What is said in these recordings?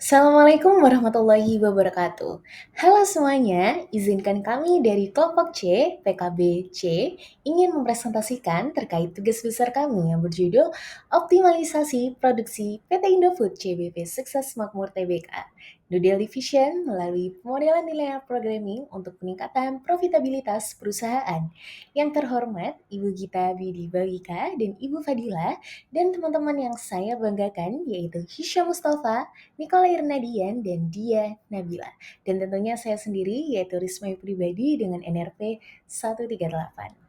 Assalamualaikum warahmatullahi wabarakatuh. Halo semuanya, izinkan kami dari kelompok C, PKB C, ingin mempresentasikan terkait tugas besar kami yang berjudul Optimalisasi Produksi PT Indofood CBP Sukses Makmur Tbk. Nodal Division melalui pemodelan nilai programming untuk peningkatan profitabilitas perusahaan. Yang terhormat, Ibu Gita Bidi Bagika dan Ibu Fadila, dan teman-teman yang saya banggakan yaitu Hisya Mustafa, Nicola Irnadian, dan Dia Nabila. Dan tentunya saya sendiri yaitu Risma Pribadi dengan NRP 138.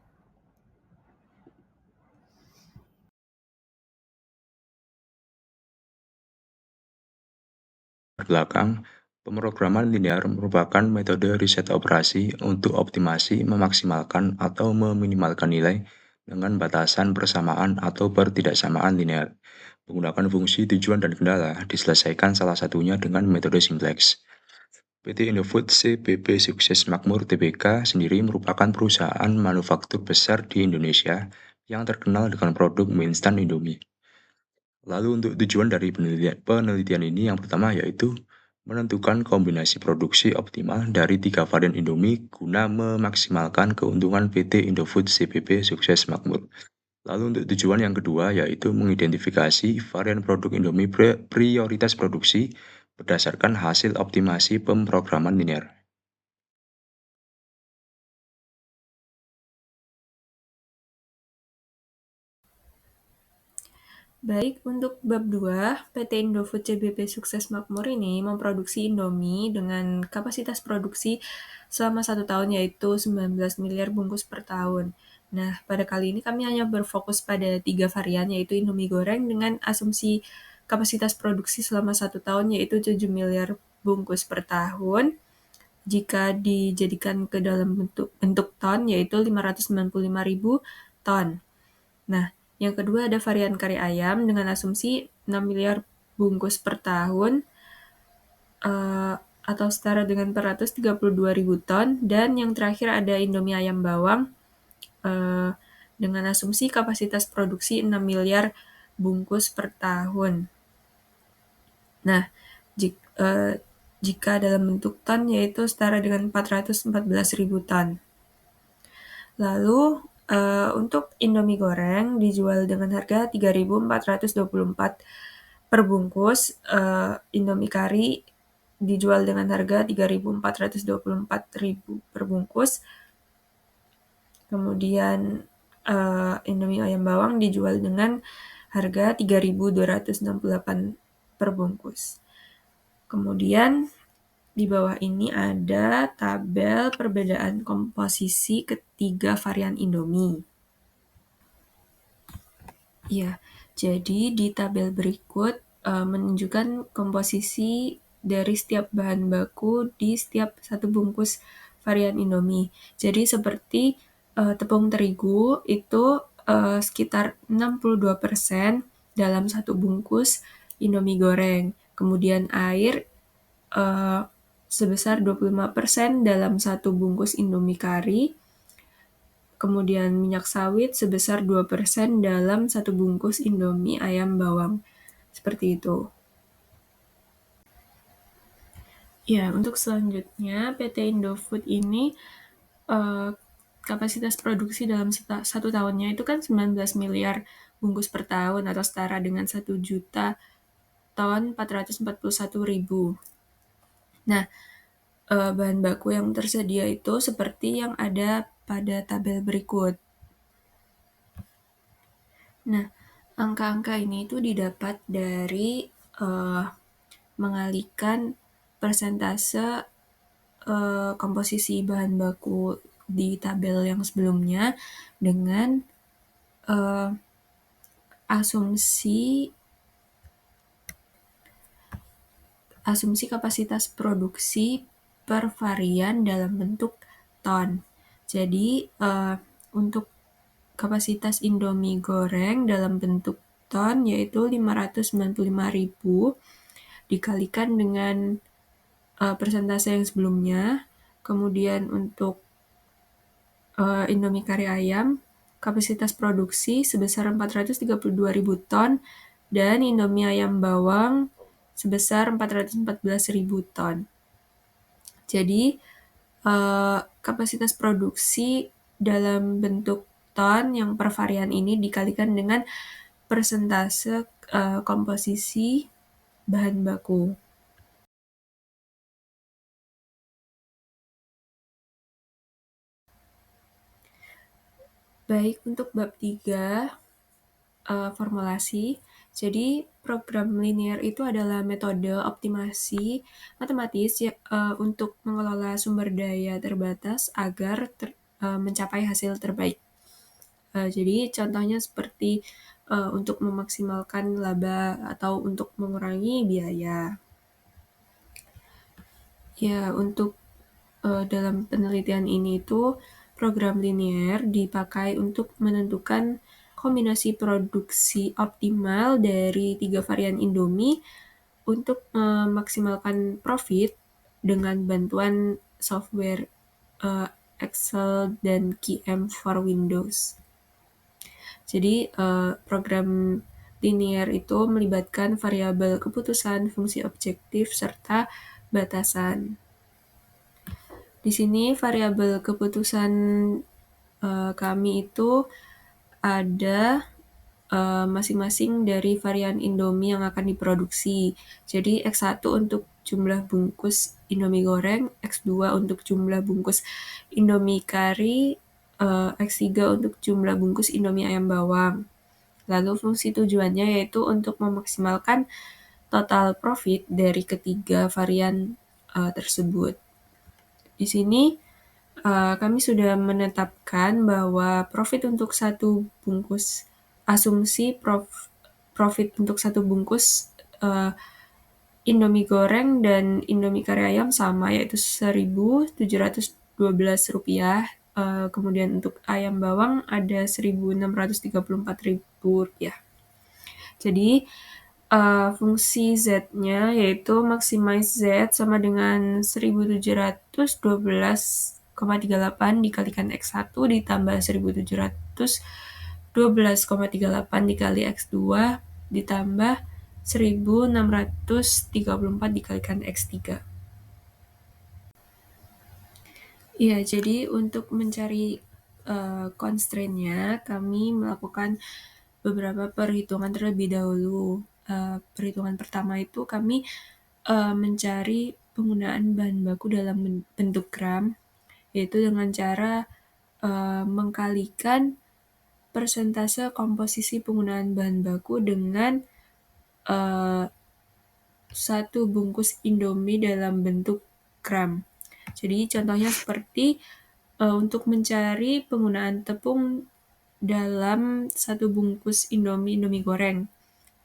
Belakang, pemrograman linear merupakan metode riset operasi untuk optimasi, memaksimalkan, atau meminimalkan nilai dengan batasan persamaan atau pertidaksamaan linear. Menggunakan fungsi tujuan dan kendala, diselesaikan salah satunya dengan metode simplex. PT Indofood CBP Sukses Makmur Tbk sendiri merupakan perusahaan manufaktur besar di Indonesia yang terkenal dengan produk mie instan Indomie. Lalu untuk tujuan dari penelitian ini yang pertama yaitu menentukan kombinasi produksi optimal dari 3 varian Indomie guna memaksimalkan keuntungan PT Indofood CBP Sukses Makmur. Lalu untuk tujuan yang kedua yaitu mengidentifikasi varian produk Indomie prioritas produksi berdasarkan hasil optimasi pemrograman linear. Baik, untuk bab 2, PT Indofood CBP Sukses Makmur ini memproduksi Indomie dengan kapasitas produksi selama 1 tahun yaitu 19 miliar bungkus per tahun. Nah, pada kali ini kami hanya berfokus pada 3 varian yaitu Indomie goreng dengan asumsi kapasitas produksi selama 1 tahun yaitu 7 miliar bungkus per tahun. Jika dijadikan ke dalam bentuk ton yaitu 595.000 ton. Nah, yang kedua ada varian kari ayam dengan asumsi 6 miliar bungkus per tahun atau setara dengan 432.000 ton. Dan yang terakhir ada Indomie ayam bawang dengan asumsi kapasitas produksi 6 miliar bungkus per tahun. Nah, jika dalam bentuk ton yaitu setara dengan 414.000 ton. Lalu untuk Indomie goreng dijual dengan harga 3.424 per bungkus. Indomie kari dijual dengan harga 3.424.000 per bungkus. Kemudian Indomie ayam bawang dijual dengan harga 3.268 per bungkus. Kemudian di bawah ini ada tabel perbedaan komposisi ketiga varian Indomie. Ya, jadi di tabel berikut menunjukkan komposisi dari setiap bahan baku di setiap satu bungkus varian Indomie. Jadi seperti tepung terigu itu sekitar 62% dalam satu bungkus Indomie goreng. Kemudian air sebesar 25% dalam satu bungkus Indomie kari. Kemudian minyak sawit sebesar 2% dalam satu bungkus Indomie ayam bawang. Seperti itu. Ya, untuk selanjutnya PT Indofood ini kapasitas produksi dalam 1 tahunnya itu kan 19 miliar bungkus per tahun atau setara dengan 1 juta ton 441.000. Nah, bahan baku yang tersedia itu seperti yang ada pada tabel berikut. Nah, angka-angka ini itu didapat dari mengalikan persentase komposisi bahan baku di tabel yang sebelumnya dengan asumsi kapasitas produksi per varian dalam bentuk ton. Jadi untuk kapasitas Indomie goreng dalam bentuk ton yaitu 595.000 dikalikan dengan persentase yang sebelumnya. Kemudian untuk Indomie kari ayam kapasitas produksi sebesar 432.000 ton dan Indomie ayam bawang sebesar 414.000 ton. Jadi, kapasitas produksi dalam bentuk ton yang per varian ini dikalikan dengan persentase komposisi bahan baku. Baik, untuk bab 3, formulasi. Jadi, program linear itu adalah metode optimasi matematis untuk mengelola sumber daya terbatas agar mencapai hasil terbaik. Jadi, contohnya seperti untuk memaksimalkan laba atau untuk mengurangi biaya. Ya, untuk dalam penelitian ini itu program linear dipakai untuk menentukan kombinasi produksi optimal dari 3 varian Indomie untuk memaksimalkan profit dengan bantuan software Excel dan QM for Windows. Jadi program linear itu melibatkan variabel keputusan, fungsi objektif, serta batasan. Di sini variabel keputusan kami itu ada masing-masing dari varian Indomie yang akan diproduksi. Jadi X1 untuk jumlah bungkus Indomie goreng, X2 untuk jumlah bungkus Indomie kari, X3 untuk jumlah bungkus Indomie ayam bawang. Lalu fungsi tujuannya yaitu untuk memaksimalkan total profit dari ketiga varian tersebut. Di sini kami sudah menetapkan bahwa profit untuk satu bungkus asumsi profit untuk satu bungkus Indomie goreng dan Indomie kari ayam sama, yaitu Rp1.712. Kemudian untuk ayam bawang ada Rp1.634. Jadi fungsi Z-nya yaitu maximize Z sama dengan 1.712,38 dikalikan X1 ditambah 1.712,38 dikali X2 ditambah 1.634 dikalikan X3. Ya, jadi untuk mencari constraint-nya, kami melakukan beberapa perhitungan terlebih dahulu. Perhitungan pertama itu kami mencari penggunaan bahan baku dalam bentuk gram, yaitu dengan cara mengkalikan persentase komposisi penggunaan bahan baku dengan satu bungkus Indomie dalam bentuk gram. Jadi contohnya seperti untuk mencari penggunaan tepung dalam satu bungkus Indomie goreng.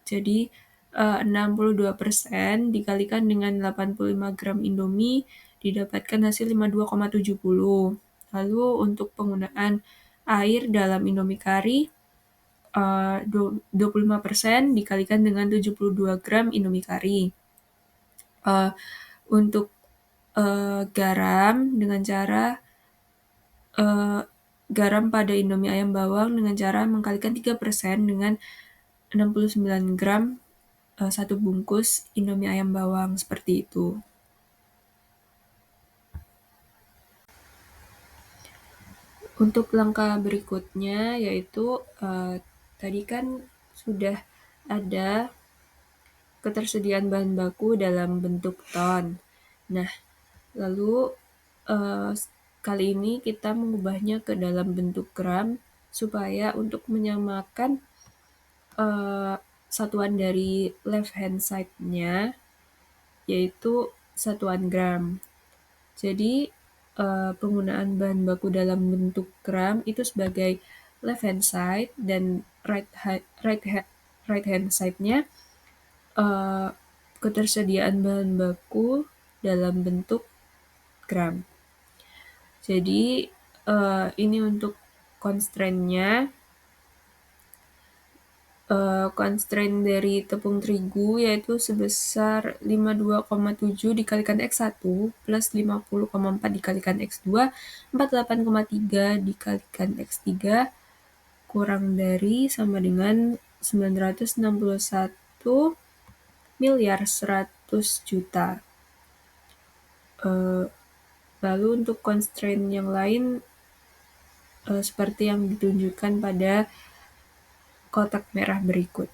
Jadi 62% dikalikan dengan 85 gram Indomie didapatkan hasil 52,70. Lalu untuk penggunaan air dalam Indomie kari 25% dikalikan dengan 72 gram Indomie kari. Untuk garam dengan cara garam pada Indomie ayam bawang dengan cara mengkalikan 3% dengan 69 gram satu bungkus Indomie ayam bawang, seperti itu. Untuk langkah berikutnya yaitu tadi kan sudah ada ketersediaan bahan baku dalam bentuk ton. Nah, lalu kali ini kita mengubahnya ke dalam bentuk gram supaya untuk menyamakan satuan dari left hand side-nya yaitu satuan gram. Jadi penggunaan bahan baku dalam bentuk gram itu sebagai left hand side dan right hand side-nya ketersediaan bahan baku dalam bentuk gram. Jadi ini untuk constraint-nya. Constraint dari tepung terigu yaitu sebesar 52,7 dikalikan X1 plus 50,4 dikalikan X2 48,3 dikalikan X3 kurang dari sama dengan 961 miliar 100 juta. Eh, Lalu untuk constraint yang lain seperti yang ditunjukkan pada kotak merah berikut.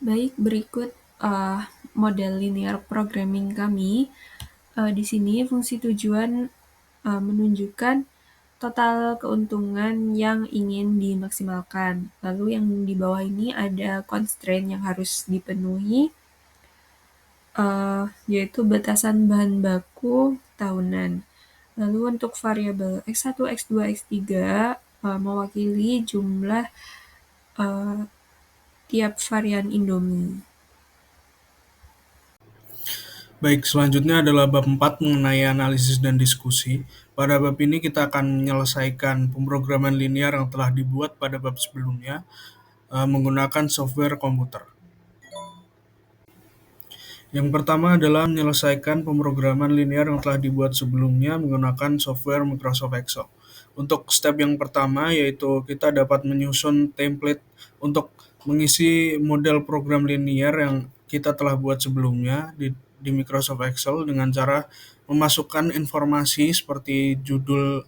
Baik, berikut model linear programming kami. Di sini fungsi tujuan menunjukkan total keuntungan yang ingin dimaksimalkan. Lalu yang di bawah ini ada constraint yang harus dipenuhi, yaitu batasan bahan baku tahunan. Lalu untuk variabel X1, X2, X3 mewakili jumlah tiap varian Indomie. Baik, selanjutnya adalah bab 4 mengenai analisis dan diskusi. Pada bab ini kita akan menyelesaikan pemrograman linear yang telah dibuat pada bab sebelumnya menggunakan software komputer. Yang pertama adalah menyelesaikan pemrograman linear yang telah dibuat sebelumnya menggunakan software Microsoft Excel. Untuk step yang pertama yaitu kita dapat menyusun template untuk mengisi model program linear yang kita telah buat sebelumnya di Microsoft Excel dengan cara memasukkan informasi seperti judul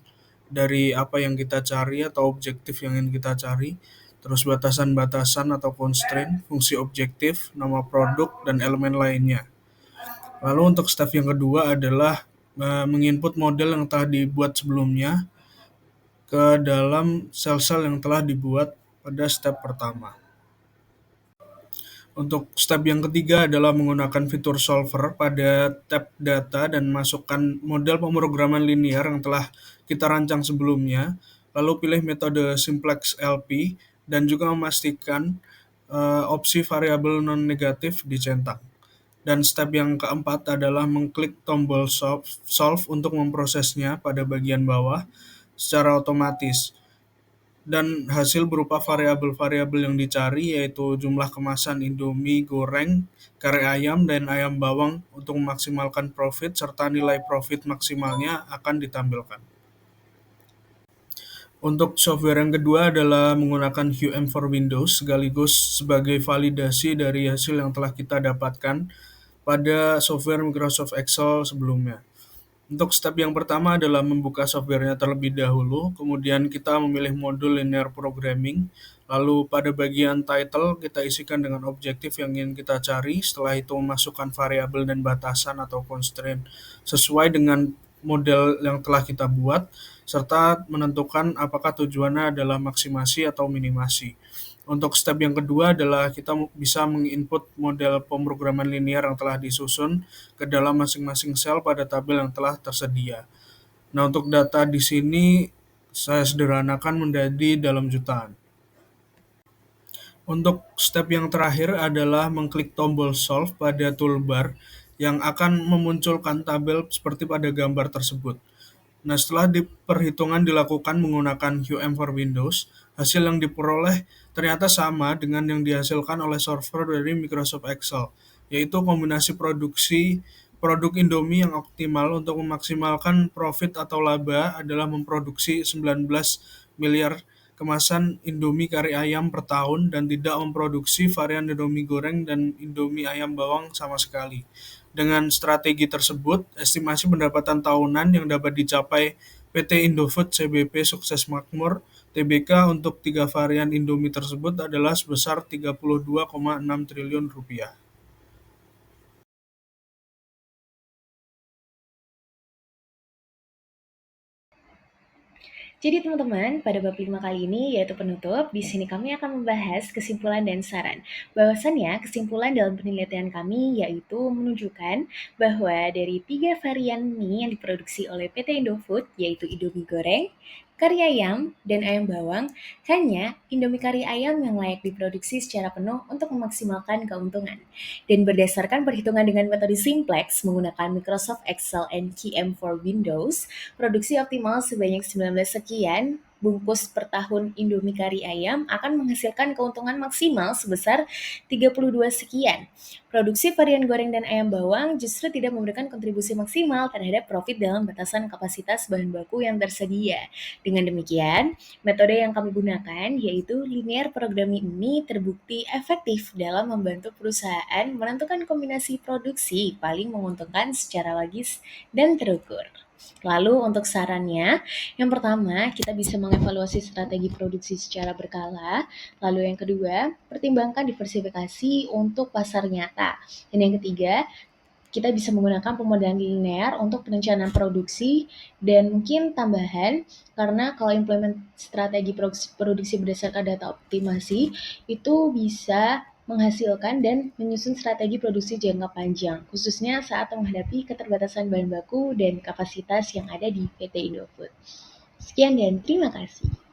dari apa yang kita cari atau objektif yang ingin kita cari, terus batasan-batasan atau constraint, fungsi objektif, nama produk, dan elemen lainnya. Lalu untuk step yang kedua adalah menginput model yang telah dibuat sebelumnya ke dalam sel-sel yang telah dibuat pada step pertama. Untuk step yang ketiga adalah menggunakan fitur solver pada tab data dan masukkan model pemrograman linear yang telah kita rancang sebelumnya, lalu pilih metode simplex LP dan juga memastikan opsi variabel non-negatif dicetak. Dan step yang keempat adalah mengklik tombol solve untuk memprosesnya pada bagian bawah secara otomatis. Dan hasil berupa variabel-variabel yang dicari yaitu jumlah kemasan Indomie goreng, kari ayam, dan ayam bawang untuk memaksimalkan profit serta nilai profit maksimalnya akan ditampilkan. Untuk software yang kedua adalah menggunakan QM for Windows sekaligus sebagai validasi dari hasil yang telah kita dapatkan pada software Microsoft Excel sebelumnya. Untuk step yang pertama adalah membuka softwarenya terlebih dahulu, kemudian kita memilih modul linear programming, lalu pada bagian title kita isikan dengan objektif yang ingin kita cari, setelah itu memasukkan variabel dan batasan atau constraint sesuai dengan model yang telah kita buat, serta menentukan apakah tujuannya adalah maksimasi atau minimasi. Untuk step yang kedua adalah kita bisa menginput model pemrograman linear yang telah disusun ke dalam masing-masing sel pada tabel yang telah tersedia. Nah, untuk data di sini saya sederhanakan menjadi dalam jutaan. Untuk step yang terakhir adalah mengklik tombol solve pada toolbar yang akan memunculkan tabel seperti pada gambar tersebut. Nah, setelah perhitungan dilakukan menggunakan QM for Windows, hasil yang diperoleh ternyata sama dengan yang dihasilkan oleh server dari Microsoft Excel, yaitu kombinasi produk Indomie yang optimal untuk memaksimalkan profit atau laba adalah memproduksi 19 miliar kemasan Indomie kari ayam per tahun dan tidak memproduksi varian Indomie goreng dan Indomie ayam bawang sama sekali. Dengan strategi tersebut, estimasi pendapatan tahunan yang dapat dicapai PT Indofood CBP Sukses Makmur Tbk untuk 3 varian Indomie tersebut adalah sebesar 32,6 triliun rupiah. Jadi teman-teman, pada bab 5 kali ini yaitu penutup, di sini kami akan membahas kesimpulan dan saran. Bahwasannya kesimpulan dalam penelitian kami yaitu menunjukkan bahwa dari 3 varian mie yang diproduksi oleh PT Indofood yaitu Indomie goreng, kari ayam, dan ayam bawang, hanya Indomie kari ayam yang layak diproduksi secara penuh untuk memaksimalkan keuntungan. Dan berdasarkan perhitungan dengan metode simplex menggunakan Microsoft Excel and QM for Windows, produksi optimal sebanyak 19 sekian bungkus per tahun Indomie kari ayam akan menghasilkan keuntungan maksimal sebesar 32 sekian. Produksi varian goreng dan ayam bawang justru tidak memberikan kontribusi maksimal terhadap profit dalam batasan kapasitas bahan baku yang tersedia. Dengan demikian, metode yang kami gunakan yaitu linear programming ini terbukti efektif dalam membantu perusahaan menentukan kombinasi produksi paling menguntungkan secara logis dan terukur. Lalu untuk sarannya, yang pertama kita bisa mengevaluasi strategi produksi secara berkala. Lalu yang kedua, pertimbangkan diversifikasi untuk pasar nyata. Dan yang ketiga, kita bisa menggunakan pemodelan linear untuk perencanaan produksi dan mungkin tambahan karena kalau implement strategi produksi berdasarkan data optimasi itu bisa menghasilkan dan menyusun strategi produksi jangka panjang, khususnya saat menghadapi keterbatasan bahan baku dan kapasitas yang ada di PT Indofood. Sekian dan terima kasih.